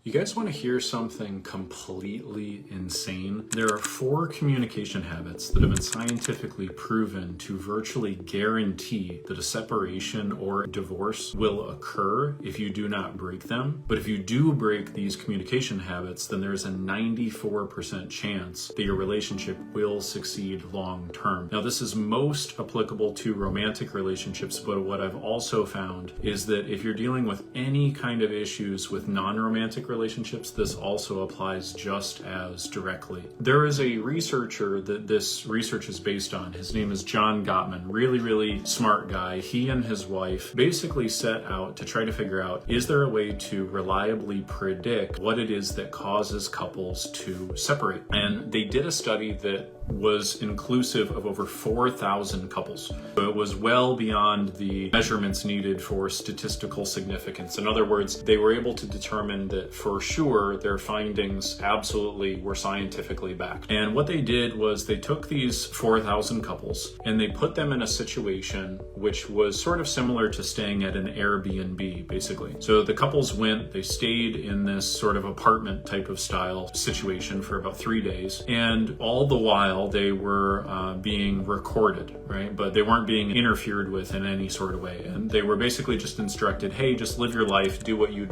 You guys want to hear something completely insane? There are 4 communication habits that have been scientifically proven to virtually guarantee that a separation or divorce will occur if you do not break them. But if you do break these communication habits, then there's a 94% chance that your relationship will succeed long term. Now, this is most applicable to romantic relationships, but what I've also found is that if you're dealing with any kind of issues with non-romantic relationships, this also applies just as directly. There is a researcher that this research is based on. His name is John Gottman, really smart guy. He and his wife basically set out to try to figure out, is there a way to reliably predict what it is that causes couples to separate? And they did a study that was inclusive of over 4,000 couples. So it was well beyond the measurements needed for statistical significance. In other words, they were able to determine that for sure their findings absolutely were scientifically backed. And what they did was they took these 4,000 couples and they put them in a situation which was sort of similar to staying at an Airbnb, basically. So the couples went, they stayed in this sort of apartment type of style situation for about 3 days, and all the while they were being recorded, right? But they weren't being interfered with in any sort of way. And they were basically just instructed, hey, just live your life, do what you'd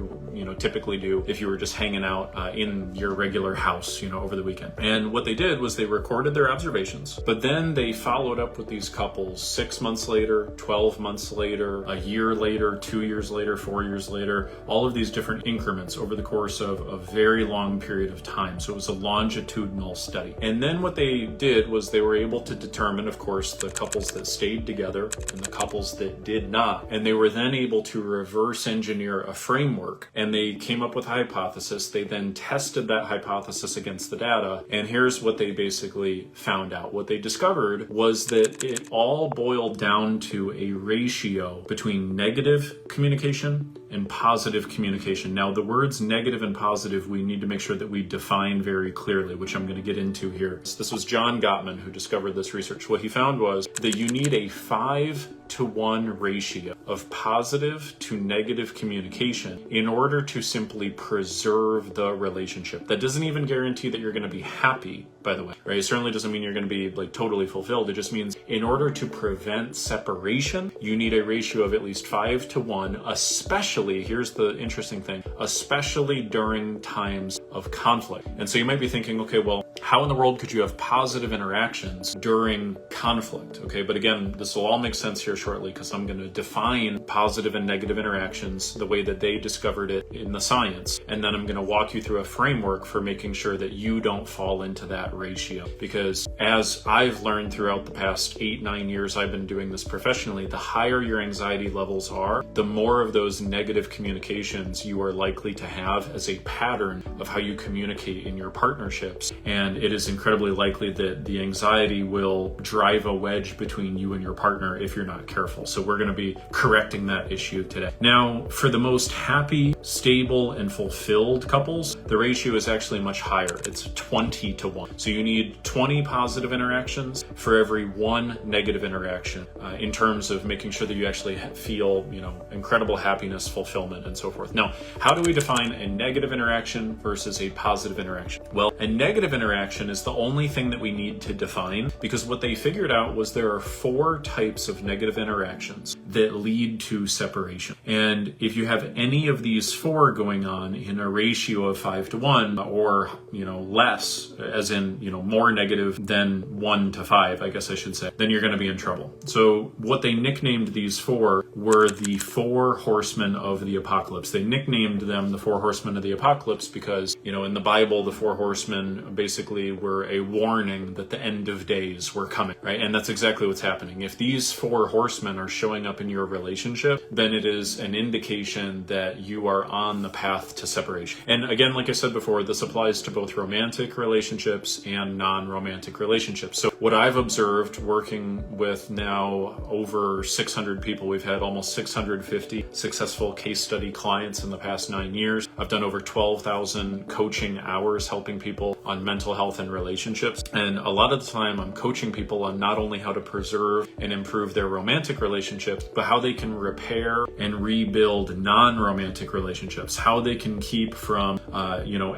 typically do if you were just hanging out in your regular house, over the weekend. And what they did was they recorded their observations, but then they followed up with these couples 6 months later, 12 months later, a year later, 2 years later, 4 years later, all of these different increments over the course of a very long period of time. So it was a longitudinal study. And then what they did was they were able to determine, of course, the couples that stayed together and the couples that did not. And they were then able to reverse engineer a framework, and they came up with a hypothesis. They then tested that hypothesis against the data, and here's what they basically found out. What they discovered was that it all boiled down to a ratio between negative communication and positive communication. Now, the words negative and positive, we need to make sure that we define very clearly, which I'm going to get into here. So this was John Gottman who discovered this research. What he found was that you need a 5-to-1 ratio of positive to negative communication in order to simply preserve the relationship. That doesn't even guarantee that you're going to be happy, by the way, right? It certainly doesn't mean you're going to be totally fulfilled. It just means in order to prevent separation, you need a ratio of at least 5-to-1, especially, here's the interesting thing, especially during times of conflict. And so you might be thinking, okay, well, how in the world could you have positive interactions during conflict? Okay, but again, this will all make sense here shortly because I'm going to define positive and negative interactions the way that they discovered it in the science. And then I'm going to walk you through a framework for making sure that you don't fall into that ratio. Because as I've learned throughout the past 8-9 years I've been doing this professionally, the higher your anxiety levels are, the more of those negative communications you are likely to have as a pattern of how you communicate in your partnerships. And it is incredibly likely that the anxiety will drive a wedge between you and your partner if you're not careful. So we're going to be correcting that issue today. Now, for the most happy, stable, and fulfilled couples, the ratio is actually much higher. It's 20-to-1. So you need 20 positive interactions for every 1 negative interaction in terms of making sure that you actually feel, incredible happiness, fulfillment, and so forth. Now, how do we define a negative interaction versus a positive interaction? Well, a negative interaction is the only thing that we need to define, because what they figured out was there are 4 types of negative interactions that lead to separation. And if you have any of these 4 going on in a ratio of 5-to-1 or, less, as in, more negative than 1-to-5, I guess I should say, then you're going to be in trouble. So what they nicknamed these 4 were the 4 horsemen of the apocalypse. They nicknamed them the 4 horsemen of the apocalypse because, in the Bible, the 4 horsemen basically were a warning that the end of days were coming, right? And that's exactly what's happening. If these 4 horsemen are showing up in your relationship, then it is an indication that you are on the path to separation. And again, like I said before, this applies to both romantic relationships and non-romantic relationships. So what I've observed working with now over 600 people, we've had almost 650 successful case study clients in the past 9 years. I've done over 12,000 coaching hours helping people on mental health and relationships. And when a lot of the time I'm coaching people on not only how to preserve and improve their romantic relationships, but how they can repair and rebuild non-romantic relationships, how they can keep from,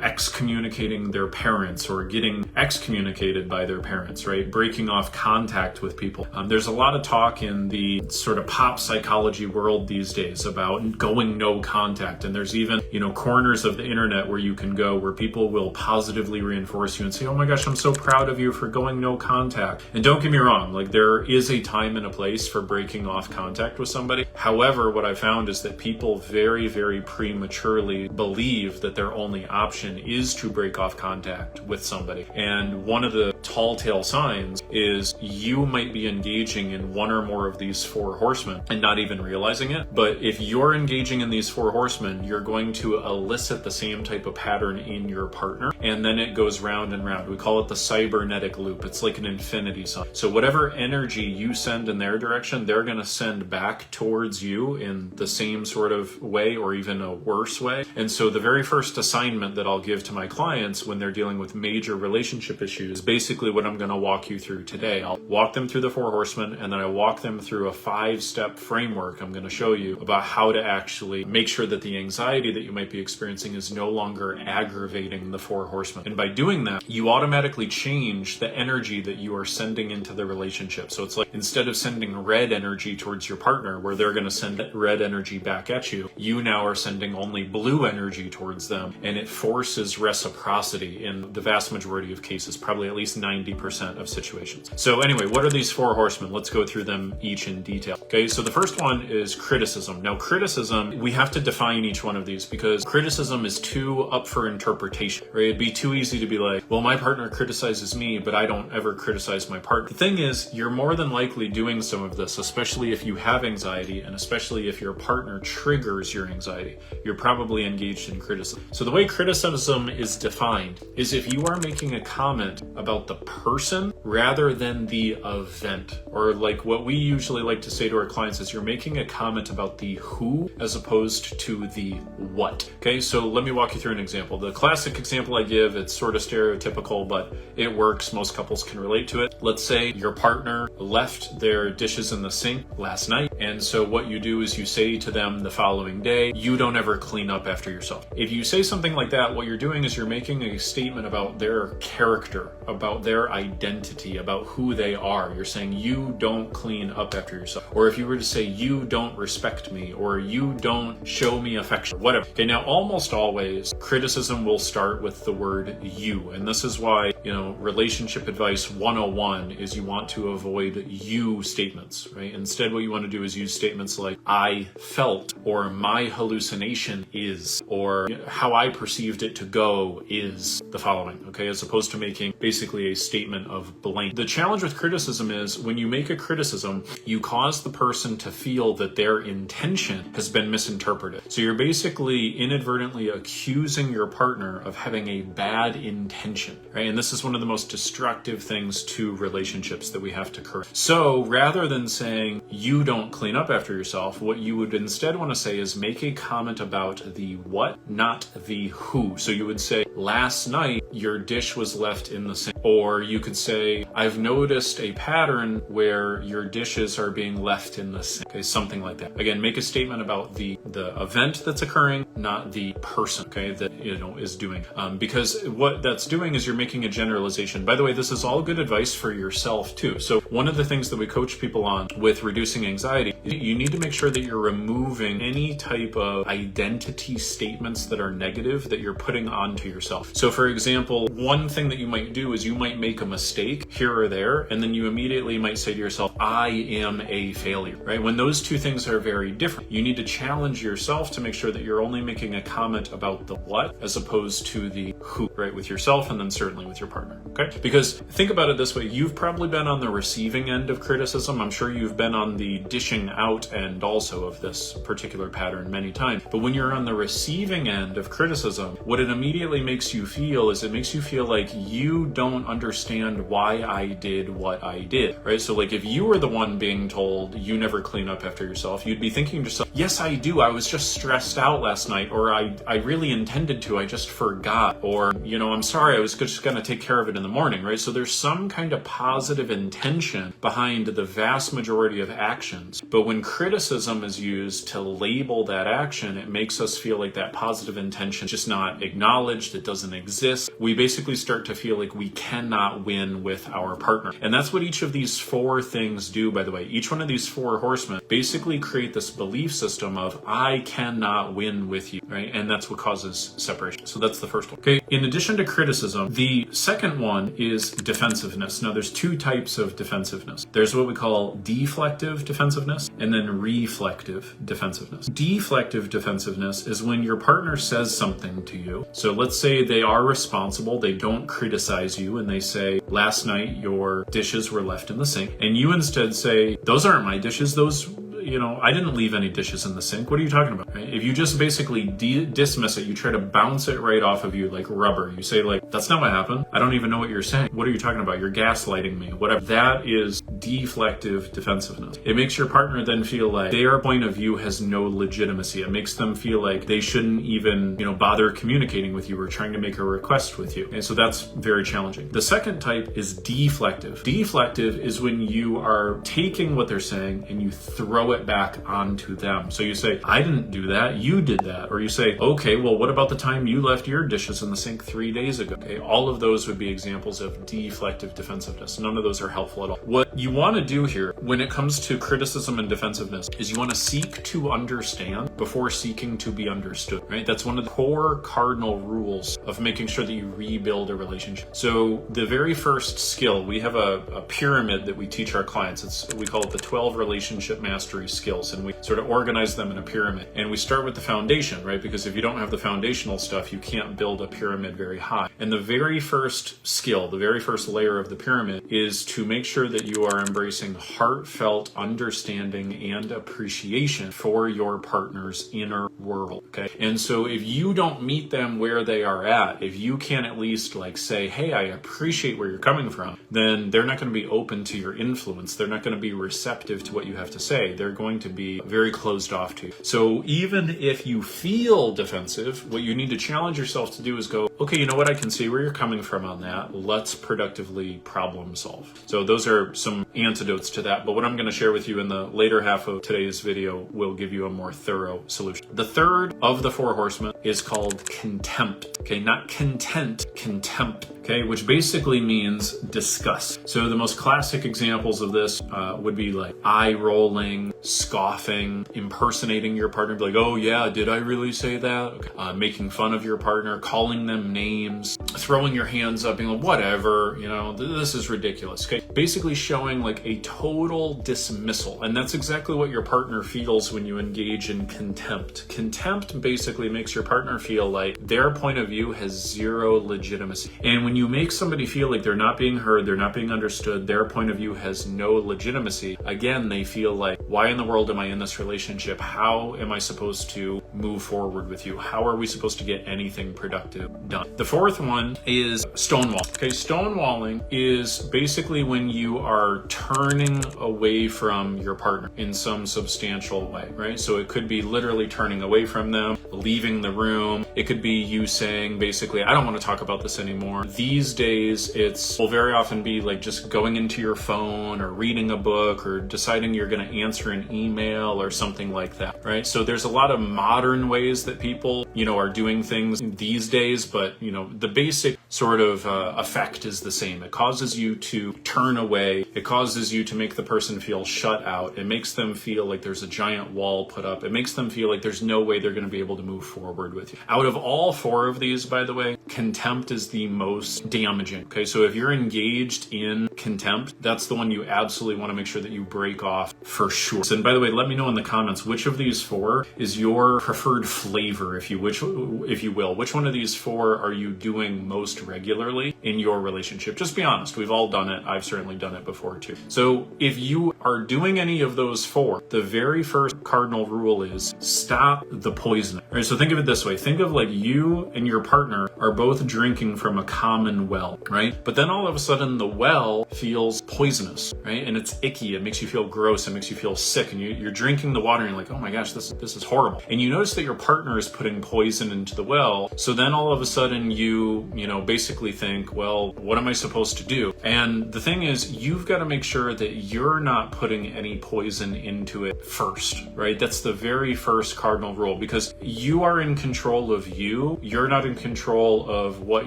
excommunicating their parents or getting excommunicated by their parents, right? Breaking off contact with people. There's a lot of talk in the sort of pop psychology world these days about going no contact. And there's even, corners of the internet where you can go where people will positively reinforce you and say, oh my gosh, I'm so proud of you for going no contact. And don't get me wrong, like there is a time and a place for breaking off contact with somebody. However, what I found is that people very, very prematurely believe that their only option is to break off contact with somebody. And one of the tall tale signs is you might be engaging in one or more of these four horsemen and not even realizing it. But if you're engaging in these four horsemen, you're going to elicit the same type of pattern in your partner. And then it goes round and round. We call it the cybernetic loop. It's like an infinity sign. So whatever energy you send in their direction, they're going to send back towards you in the same sort of way or even a worse way. And so the very first assignment that I'll give to my clients when they're dealing with major relationship issues is basically what I'm going to walk you through today. I'll walk them through the four horsemen, and then I walk them through a 5-step framework I'm going to show you about how to actually make sure that the anxiety that you might be experiencing is no longer aggravating the four horsemen. And by doing that, you automatically change the energy that you are sending into the relationship. So it's like instead of sending red energy towards your partner where they're going to send red energy back at you, you now are sending only blue energy towards them, and it forces reciprocity in the vast majority of cases, probably at least 90% of situations. So anyway, what are these four horsemen? Let's go through them each in detail. Okay, so the first one is criticism. Now criticism, we have to define each one of these because criticism is too up for interpretation, right? It'd be too easy to be like, well, my partner criticizes me, but I don't ever criticize my partner. The thing is, you're more than likely doing some of this, especially if you have anxiety and especially if your partner triggers your anxiety. You're probably engaged in criticism. So the way criticism is defined is if you are making a comment about the person rather than the event, or like what we usually like to say to our clients is you're making a comment about the who as opposed to the what. Okay, so let me walk you through an example. The classic example I give, it's sort of stereotypical, but it works. Most couples can relate to it. Let's say your partner left their dishes in the sink last night, and so what you do is you say to them the following day, you don't ever clean up after yourself. If you say something like that, what you're doing is you're making a statement about their character, about their identity, about who they are. You're saying you don't clean up after yourself. Or if you were to say you don't respect me, or you don't show me affection, whatever. Okay, now almost always criticism will start with the word you. And this is why, relationship advice 101 is you want to avoid you statements, right? Instead, what you want to do is use statements like I felt, or my hallucination is, or how I perceived it to go is the following, okay? As opposed to making basically a statement of blame. The challenge with criticism is when you make a criticism, you cause the person to feel that their intention has been misinterpreted. So you're basically inadvertently accusing your partner of having a bad intention, right? And this is one of the most destructive things to relationships that we have to correct. So rather than saying you don't clean up after yourself, what you would instead want to say is make a comment about the what, not the who. So you would say, last night your dish was left in the sink. Or you could say, I've noticed a pattern where your dishes are being left in the sink. Okay, something like that. Again, make a statement about the event that's occurring, not the person, okay, that is doing. Because what that's doing is you're making a generalization. By the way, this is all good advice for yourself too. So one of the things that we coach people on with reducing anxiety, you need to make sure that you're removing any type of identity statements that are negative that you're putting onto yourself. So for example, one thing that you might do is you might make a mistake here or there, and then you immediately might say to yourself, I am a failure, right? When those two things are very different, you need to challenge yourself to make sure that you're only making a comment about the what as opposed to the who, right? With yourself and then certainly with your partner, okay? Because think about it this way, you've probably been on the receiving receiving end of criticism. I'm sure you've been on the dishing out end also of this particular pattern many times. But when you're on the receiving end of criticism, what it immediately makes you feel is it makes you feel like you don't understand why I did what I did, right? So like if you were the one being told you never clean up after yourself, you'd be thinking to yourself, yes, I do. I was just stressed out last night, or I really intended to, I just forgot, or, you know, I'm sorry, I was just going to take care of it in the morning, right? So there's some kind of positive intention behind the vast majority of actions. But when criticism is used to label that action, it makes us feel like that positive intention is just not acknowledged, it doesn't exist. We basically start to feel like we cannot win with our partner. And that's what each of these four things do, by the way. Each one of these four horsemen basically create this belief system of I cannot win with you, right? And that's what causes separation. So that's the first one. Okay. In addition to criticism, the second one is defensiveness. Now there's two types of defensiveness. There's what we call deflective defensiveness and then reflective defensiveness. Deflective defensiveness is when your partner says something to you. So let's say they are responsible, they don't criticize you, and they say, last night your dishes were left in the sink, and you instead say, those aren't my dishes, those, you know, I didn't leave any dishes in the sink. What are you talking about? Right? If you just basically dismiss it, you try to bounce it right off of you like rubber. You say like, that's not what happened. I don't even know what you're saying. What are you talking about? You're gaslighting me. Whatever. That is deflective defensiveness. It makes your partner then feel like their point of view has no legitimacy. It makes them feel like they shouldn't even, you know, bother communicating with you or trying to make a request with you. And so that's very challenging. The second type is deflective. Deflective is when you are taking what they're saying and you throw it back onto them. So you say, I didn't do that, you did that. Or you say, okay, well, what about the time you left your dishes in the sink 3 days ago? Okay, all of those would be examples of deflective defensiveness. None of those are helpful at all. What you want to do here when it comes to criticism and defensiveness is you want to seek to understand before seeking to be understood, right? That's one of the core cardinal rules of making sure that you rebuild a relationship. So the very first skill, we have a pyramid that we teach our clients. We call it the 12 relationship mastery skills, and we sort of organize them in a pyramid. And we start with the foundation, right? Because if you don't have the foundational stuff, you can't build a pyramid very high. And the very first skill, the very first layer of the pyramid is to make sure that you are embracing heartfelt understanding and appreciation for your partner's inner world, okay? And so if you don't meet them where they are at, if you can at least like say, hey, I appreciate where you're coming from, then they're not going to be open to your influence. They're not going to be receptive to what you have to say. They're going to be very closed off to you. So even if you feel defensive, what you need to challenge yourself to do is go, okay, you know what? I can see where you're coming from on that. Let's productively problem solve. So those are some antidotes to that. But what I'm going to share with you in the later half of today's video will give you a more thorough solution. The third of the four horsemen is called contempt. Okay, not content, contempt. Okay, which basically means disgust. So the most classic examples of this would be like eye rolling, scoffing, impersonating your partner, be like, oh yeah, did I really say that? Okay. Making fun of your partner, calling them names, throwing your hands up, being like, whatever, you know, this is ridiculous. Okay, basically showing like a total dismissal. And that's exactly what your partner feels when you engage in contempt. Contempt basically makes your partner feel like their point of view has zero legitimacy. And when you make somebody feel like they're not being heard, they're not being understood, their point of view has no legitimacy, again, they feel like, why in the world am I in this relationship? How am I supposed to move forward with you? How are we supposed to get anything productive done? The fourth one is stonewalling. Okay, stonewalling is basically when you are turning away from your partner in some substantial way, right? So it could be literally turning away from them, leaving the room. It could be you saying basically, I don't want to talk about this anymore. These days, will very often be like just going into your phone or reading a book or deciding you're going to answer an email or something like that, right? So there's a lot of modern ways that people, you know, are doing things these days, but, you know, the basic sort of effect is the same. It causes you to turn away. It causes you to make the person feel shut out. It makes them feel like there's a giant wall put up. It makes them feel like there's no way they're going to be able to move forward with you. Out of all four of these, by the way, contempt is the most damaging. Okay, so if you're engaged in contempt, that's the one you absolutely want to make sure that you break off for sure. And by the way, let me know in the comments which of these four is your preferred flavor, if you will. Which one of these four are you doing most regularly? in your relationship. Just be honest. We've all done it. I've certainly done it before too. So if you are doing any of those four, the very first cardinal rule is stop the poisoning. All right, so think of it this way. Think of like you and your partner are both drinking from a common well, right? But then all of a sudden the well feels poisonous, right? And it's icky. It makes you feel gross. It makes you feel sick. And you're drinking the water and you're like, oh my gosh, this is horrible. And you notice that your partner is putting poison into the well. So then all of a sudden you basically think, well, what am I supposed to do? And the thing is, you've got to make sure that you're not putting any poison into it first, right? That's the very first cardinal rule, because you are in control of you. You're not in control of what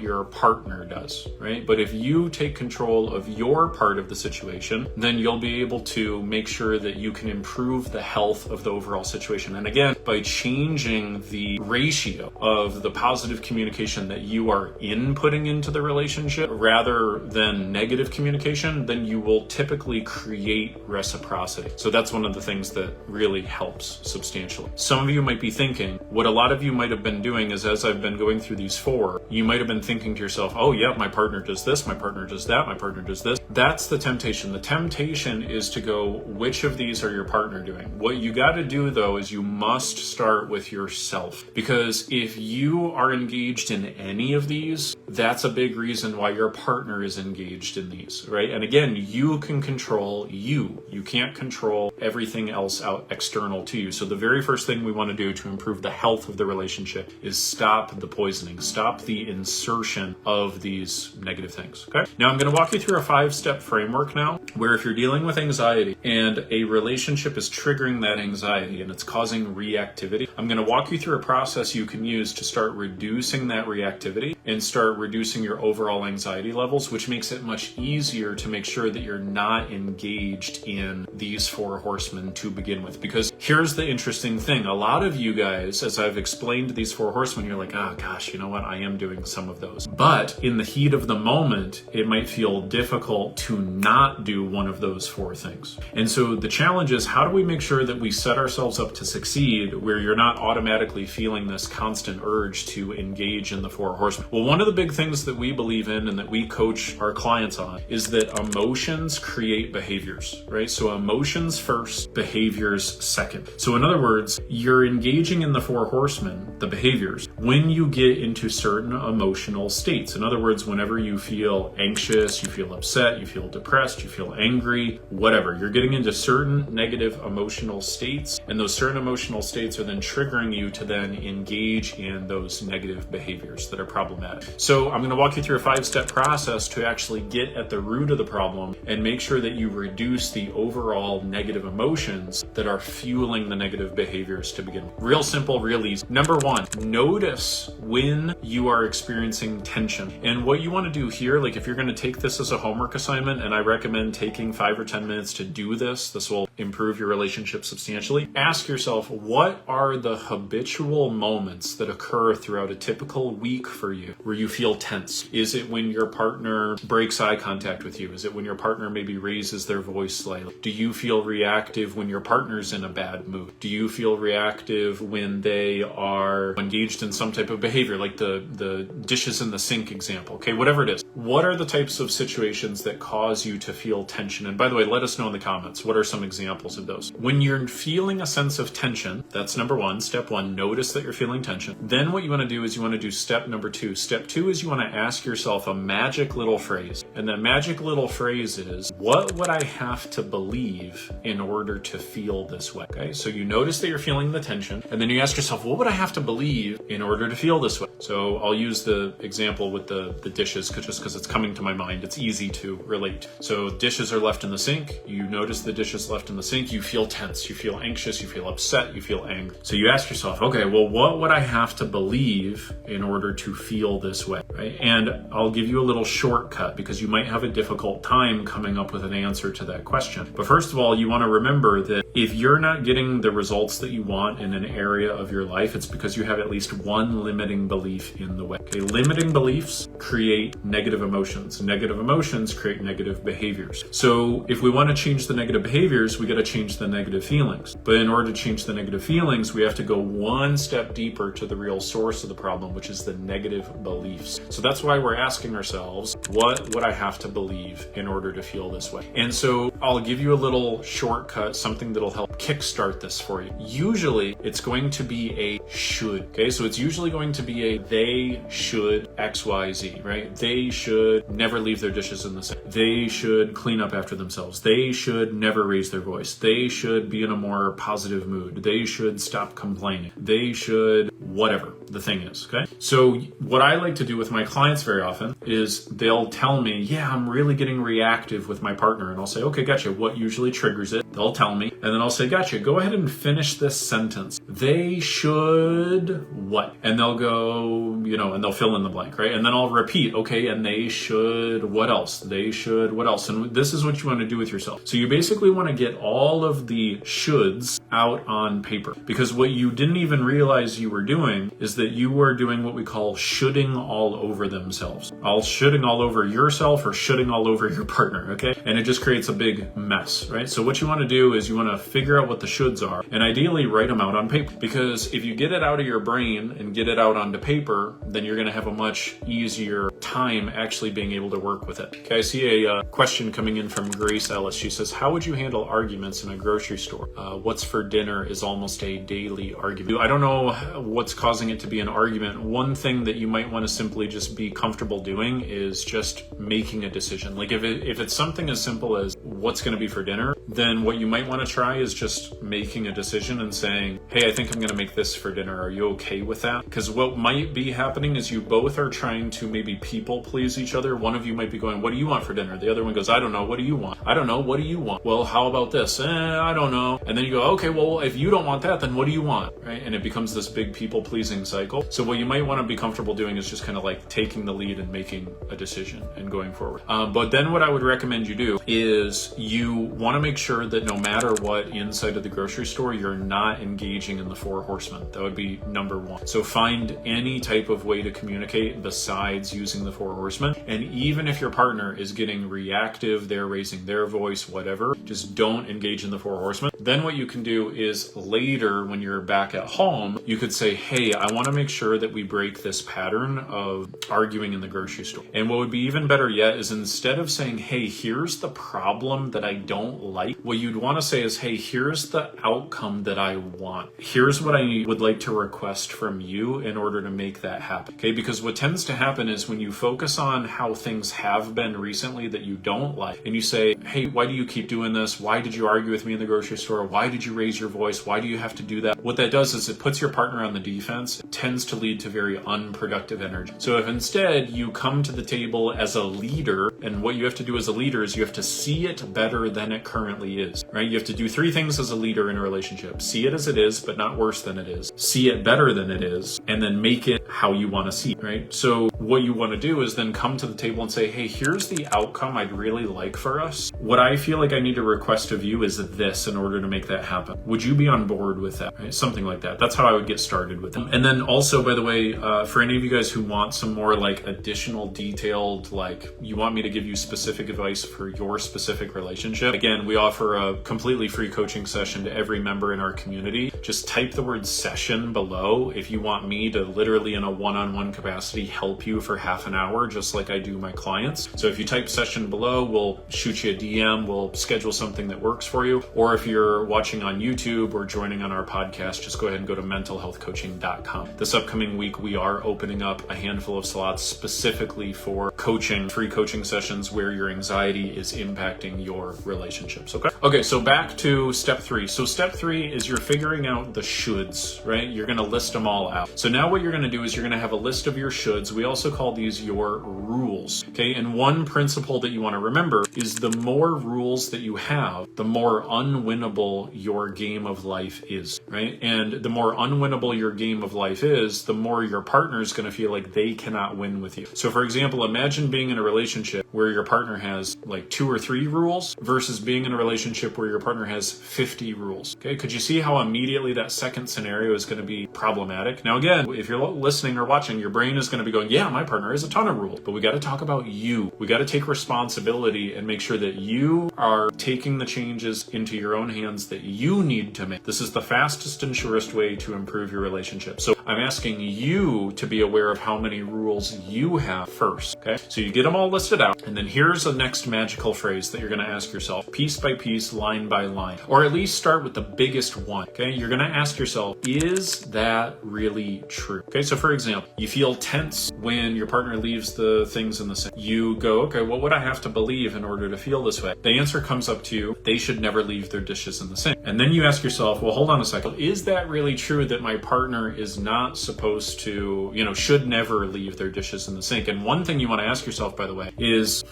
your partner does, right? But if you take control of your part of the situation, then you'll be able to make sure that you can improve the health of the overall situation. And again, by changing the ratio of the positive communication that you are inputting into the relationship rather than negative communication, then you will typically create reciprocity. So that's one of the things that really helps substantially. Some of you might be thinking, what a lot of you might have been doing is, as I've been going through these four, you might have been thinking to yourself, oh yeah, my partner does this, my partner does that, my partner does this. That's the temptation. The temptation is to go, which of these are your partner doing? What you got to do though is you must start with yourself, because if you are engaged in any of these, that's a big reason why your partner is engaged in these, right? And again, you can control you. You can't control everything else out external to you. So the very first thing we want to do to improve the health of the relationship is stop the poisoning, stop the insertion of these negative things, okay? Now I'm going to walk you through a 5-step framework now, where if you're dealing with anxiety and a relationship is triggering that anxiety and it's causing reactivity, I'm going to walk you through a process you can use to start reducing that reactivity and start reducing your overall anxiety levels, which makes it much easier to make sure that you're not engaged in these four horsemen to begin with. Because here's the interesting thing. A lot of you guys, as I've explained these four horsemen, you're like, oh gosh, you know what? I am doing some of those. But in the heat of the moment, it might feel difficult to not do one of those four things. And so the challenge is, how do we make sure that we set ourselves up to succeed where you're not automatically feeling this constant urge to engage in the four horsemen? Well, one of the big things that we believe in and that we coach our clients on is that emotions create behaviors, right? So emotions first, behaviors second. So in other words, you're engaging in the four horsemen, the behaviors, when you get into certain emotional states. In other words, whenever you feel anxious, you feel upset, you feel depressed, you feel angry, whatever, you're getting into certain negative emotional states, and those certain emotional states are then triggering you to then engage in those negative behaviors that are problematic. So I'm going to walk you through a 5-step process to actually get at the root of the problem and make sure that you reduce the overall negative emotions that are fueling the negative behaviors to begin with. Real simple, real easy. Number one, notice when you are experiencing tension. And what you want to do here, like if you're going to take this as a homework assignment, and I recommend taking 5 or 10 minutes to do this will improve your relationship substantially. Ask yourself, what are the habitual moments that occur throughout a typical week for you where you feel tense? Is it when your partner breaks eye contact with you? Is it when your partner maybe raises their voice slightly? Do you feel reactive when your partner's in a bad mood? Do you feel reactive when they are engaged in some type of behavior, like the dishes in the sink example? Okay, whatever it is. What are the types of situations that cause you to feel tension? And by the way, let us know in the comments, what are some examples of those? When you're feeling a sense of tension, that's number one, step one, notice that you're feeling tension. Then what you want to do is you want to do step number two. Step two is you want to ask yourself a magic little phrase. And that magic little phrase is, what would I have to believe in order to feel this way? Okay, so you notice that you're feeling the tension, and then you ask yourself, what would I have to believe in order to feel this way? So I'll use the example with the dishes just because it's coming to my mind. It's easy to relate. So dishes are left in the sink. You notice the dishes left in the sink. You feel tense. You feel anxious. You feel upset. You feel angry. So you ask yourself, okay, well, what would I have to believe in order to feel this way? Right? And I'll give you a little shortcut because you might have a difficult time coming up with an answer to that question. But first of all, you want to remember that if you're not getting the results that you want in an area of your life, it's because you have at least one limiting belief in the way. Okay, limiting beliefs create negative emotions. Negative emotions create negative behaviors. So if we want to change the negative behaviors, we got to change the negative feelings. But in order to change the negative feelings, we have to go one step deeper to the real source of the problem, which is the negative beliefs. So that's why we're asking ourselves, what would I have to believe in order to feel this way? And so I'll give you a little shortcut, something that'll help kickstart this for you. Usually it's going to be a should. Okay, so it's usually going to be a they should XYZ, right? They should never leave their dishes in the sink. They should clean up after themselves. They should never raise their voice. They should be in a more positive mood. They should stop complaining. They should whatever the thing is, okay? So what I like to do with my clients very often is they'll tell me, yeah, I'm really getting reactive with my partner. And I'll say, okay, gotcha. What usually triggers it? They'll tell me. And then I'll say, gotcha, go ahead and finish this sentence. They should what? And they'll go, and they'll fill in the blank, right? And then I'll repeat, okay, and they should what else? They should what else? And this is what you want to do with yourself. So you basically want to get all of the shoulds out on paper, because what you didn't even realize you were doing is that you were doing what we call shoulding all over themselves. Shoulding all over yourself or shoulding all over your partner, okay? And it just creates a big mess, right? So what you want to do is you want to figure out what the shoulds are and ideally write them out on paper, because if you get it out of your brain and get it out onto paper, then you're going to have a much easier time actually being able to work with it. Okay, I see a question coming in from Grace Ellis. She says, how would you handle arguments in a grocery store? What's for dinner is almost a daily argument. I don't know what's causing it to be an argument. One thing that you might want to simply just be comfortable doing is just making a decision. Like if it's something as simple as what's going to be for dinner, then what you might want to try is just making a decision and saying, hey, I think I'm going to make this for dinner. Are you okay with that? Because what might be happening is you both are trying to maybe people please each other. One of you might be going, what do you want for dinner? The other one goes, I don't know. What do you want? I don't know. What do you want? Well, how about this? I don't know. And then you go, okay, well, if you don't want that, then what do you want? Right? And it becomes this big people pleasing cycle. So what you might want to be comfortable doing is just kind of like taking the lead and making a decision and going forward. But then what I would recommend you do is you want to make sure that no matter what inside of the grocery store, you're not engaging in the 4 horsemen. That would be number 1. So find any type of way to communicate besides using the 4 horsemen. And even if your partner is getting reactive, they're raising their voice, whatever, just don't engage in the 4 horsemen. Then what you can do is later when you're back at home, you could say, hey, I want to make sure that we break this pattern of arguing in the grocery store. And what would be even better yet is instead of saying, hey, here's the problem that I don't like, what you'd want to say is, hey, here's the outcome that I want. Here's what I would like to request from you in order to make that happen. Okay, because what tends to happen is when you focus on how things have been recently that you don't like, and you say, hey, why do you keep doing this? Why did you argue with me in the grocery store? Why did you raise your voice? Why do you have to do that? What that does is it puts your partner on the defense. It tends to lead to very unproductive energy. So if instead you come to the table as a leader, and what you have to do as a leader is you have to see it better than it currently is, right? You have to do 3 things as a leader in a relationship. See it as it is, but not worse than it is. See it better than it is, and then make it how you want to see it, right? So what you want to do is then come to the table and say, hey, here's the outcome I'd really like for us. What I feel like I need to request of you is this in order to make that happen. Would you be on board with that? Right? Something like that. That's how I would get started with them. And then also, by the way, for any of you guys who want some more like additional detailed, like you want me to give you specific advice for your specific relationship, again, we offer a completely free coaching session to every member in our community. Just type the word session below if you want me to literally in a one-on-one capacity help you for half an hour, just like I do my clients. So if you type session below, we'll shoot you a DM, we'll schedule something that works for you. Or if you're watching on YouTube or joining on our podcast, just go ahead and go to mentalhealthcoaching.com. This upcoming week, we are opening up a handful of slots specifically for coaching, free coaching sessions where your anxiety is impacting your relationships. Okay, so back to step 3. So step 3 is you're figuring out the shoulds, right? You're going to list them all out. So now what you're going to do is you're going to have a list of your shoulds. We also call these your rules. Okay, and one principle that you want to remember is the more rules that you have, the more unwinnable your game of life is, right? And the more unwinnable your game of life is, the more your partner is going to feel like they cannot win with you. So for example, imagine imagine being in a relationship where your partner has like 2 or 3 rules versus being in a relationship where your partner has 50 rules. Okay, could you see how immediately that second scenario is going to be problematic? Now again, if you're listening or watching, your brain is going to be going, yeah, my partner has a ton of rules, but we got to talk about you. We got to take responsibility and make sure that you are taking the changes into your own hands that you need to make. This is the fastest and surest way to improve your relationship. So I'm asking you to be aware of how many rules you have first. Okay, so you get them all listed out, and then here's the next magical phrase that you're going to ask yourself, piece by piece, line by line, or at least start with the biggest one. Okay, you're going to ask yourself, is that really true? Okay, so for example, you feel tense when your partner leaves the things in the sink. You go, okay, what would I have to believe in order to feel this way? The answer comes up to you, they should never leave their dishes in the sink. And then you ask yourself, well, hold on a second, is that really true that my partner is not supposed to, should never leave their dishes in the sink? And one thing you want to ask yourself, by the way, is,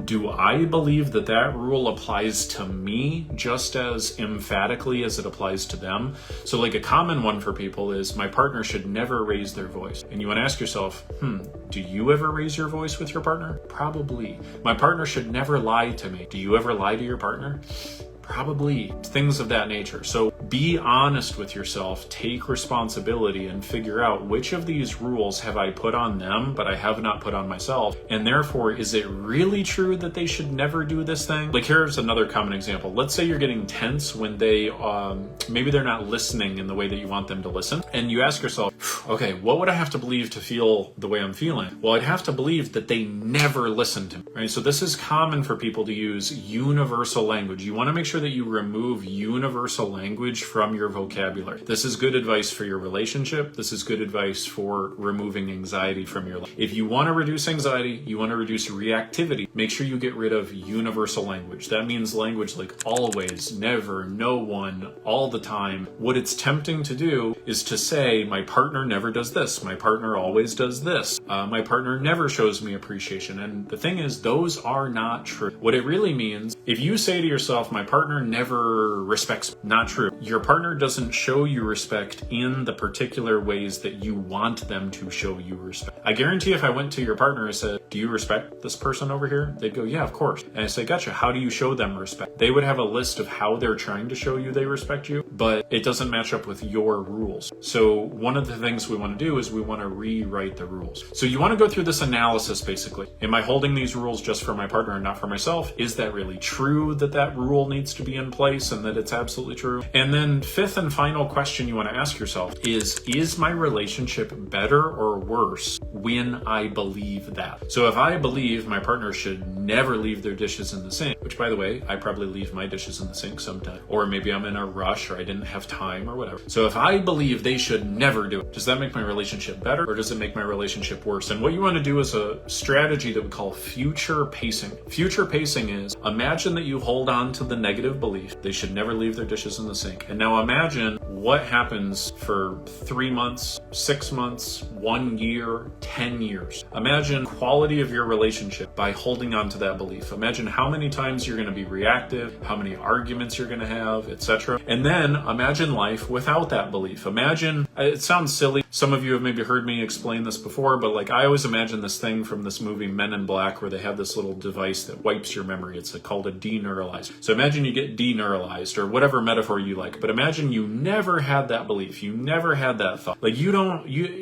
do I believe that that rule applies to me just as emphatically as it applies to them? So like a common one for people is, my partner should never raise their voice. And you want to ask yourself, do you ever raise your voice with your partner? Probably. My partner should never lie to me. Do you ever lie to your partner? Probably. Things of that nature. So be honest with yourself, take responsibility, and figure out which of these rules have I put on them, but I have not put on myself. And therefore, is it really true that they should never do this thing? Like here's another common example. Let's say you're getting tense when they, maybe they're not listening in the way that you want them to listen. And you ask yourself, okay, what would I have to believe to feel the way I'm feeling? Well, I'd have to believe that they never listen to me, right? So this is common for people to use universal language. You want to make sure that you remove universal language from your vocabulary. This is good advice for your relationship. This is good advice for removing anxiety from your life. If you want to reduce anxiety, you want to reduce reactivity, make sure you get rid of universal language. That means language like always, never, no one, all the time. What it's tempting to do is to say, my partner never does this. My partner always does this. My partner never shows me appreciation. And the thing is, those are not true. What it really means, if you say to yourself, my partner never respects me, not true. Your partner doesn't show you respect in the particular ways that you want them to show you respect. I guarantee if I went to your partner and said, do you respect this person over here? They'd go, yeah, of course. And I say, gotcha. How do you show them respect? They would have a list of how they're trying to show you they respect you, but it doesn't match up with your rules. So one of the things we want to do is we want to rewrite the rules. So you want to go through this analysis basically. Am I holding these rules just for my partner and not for myself? Is that really true that that rule needs to be in place and that it's absolutely true? And then fifth and final question you want to ask yourself is my relationship better or worse when I believe that? So if I believe my partner should never leave their dishes in the sink, which by the way, I probably leave my dishes in the sink sometime, or maybe I'm in a rush or I didn't have time or whatever. So if I believe they should never do it, does that make my relationship better or does it make my relationship worse? And what you want to do is a strategy that we call future pacing. Future pacing is, imagine that you hold on to the negative belief they should never leave their dishes in the sink. And now imagine what happens for 3 months, 6 months, 1 year, 10 years. Imagine quality of your relationship by holding on to that belief. Imagine how many times you're going to be reactive, how many arguments you're going to have, etc. And then imagine life without that belief. Imagine, it sounds silly. Some of you have maybe heard me explain this before, but like I always imagine this thing from this movie Men in Black where they have this little device that wipes your memory. It's called a deneuralizer. So imagine you get deneuralized or whatever metaphor you like, but imagine you never had that belief. You never had that thought. Like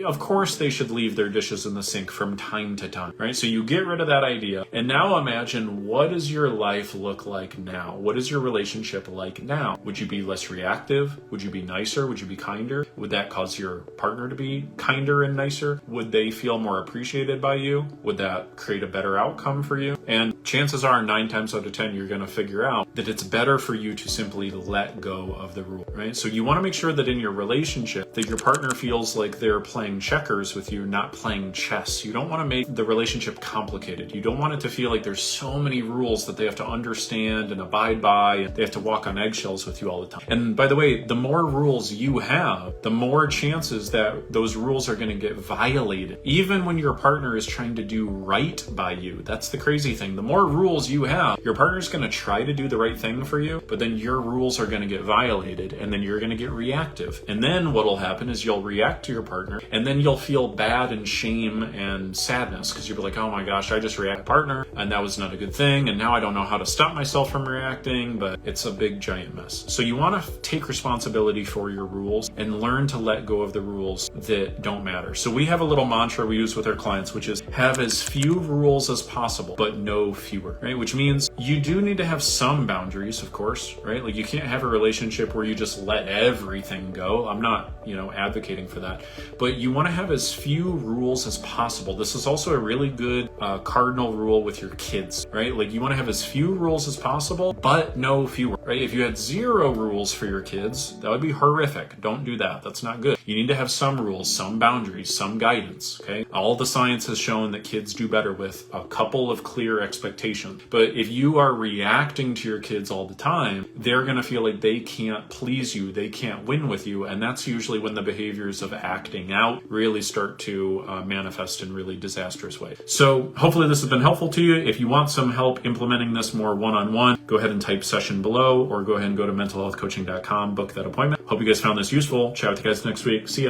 of course they should leave their dishes in the sink from time to time, right? So you get rid of that idea. And now imagine, what does your life look like now? What is your relationship like now? Would you be less reactive? Would you be nicer? Would you be kinder? Would that cause your partner to be kinder and nicer? Would they feel more appreciated by you? Would that create a better outcome for you? And chances are 9 times out of 10, you're going to figure out that it's better for you to simply let go of the rule, right? So you want to make sure that in your relationship that your partner feels like they're playing checkers with you, not playing chess. You don't want to make the relationship complicated. You don't want it to feel like there's so many rules that they have to understand and abide by, and they have to walk on eggshells with you all the time. And by the way, the more rules you have, the more chances that those rules are going to get violated, even when your partner is trying to do right by you. That's the crazy thing. The more more rules you have, your partner's going to try to do the right thing for you, but then your rules are going to get violated, and then you're going to get reactive. And then what'll happen is you'll react to your partner, and then you'll feel bad and shame and sadness because you'll be like, oh my gosh, I just reacted to my partner, and that was not a good thing, and now I don't know how to stop myself from reacting, but it's a big giant mess. So you want to take responsibility for your rules and learn to let go of the rules that don't matter. So we have a little mantra we use with our clients, which is have as few rules as possible, but no fewer, right? Which means you do need to have some boundaries, of course, right? Like you can't have a relationship where you just let everything go. I'm not, advocating for that, but you want to have as few rules as possible. This is also a really good cardinal rule with your kids, right? Like you want to have as few rules as possible, but no fewer, right? If you had 0 rules for your kids, that would be horrific. Don't do that. That's not good. You need to have some rules, some boundaries, some guidance, okay? All the science has shown that kids do better with a couple of clear expectations. But if you are reacting to your kids all the time, they're going to feel like they can't please you, they can't win with you, and that's usually when the behaviors of acting out really start to manifest in really disastrous ways. So hopefully this has been helpful to you. If you want some help implementing this more one-on-one, go ahead and type session below, or go ahead and go to mentalhealthcoaching.com, book that appointment. Hope you guys found this useful. Chat with you guys next week. See ya.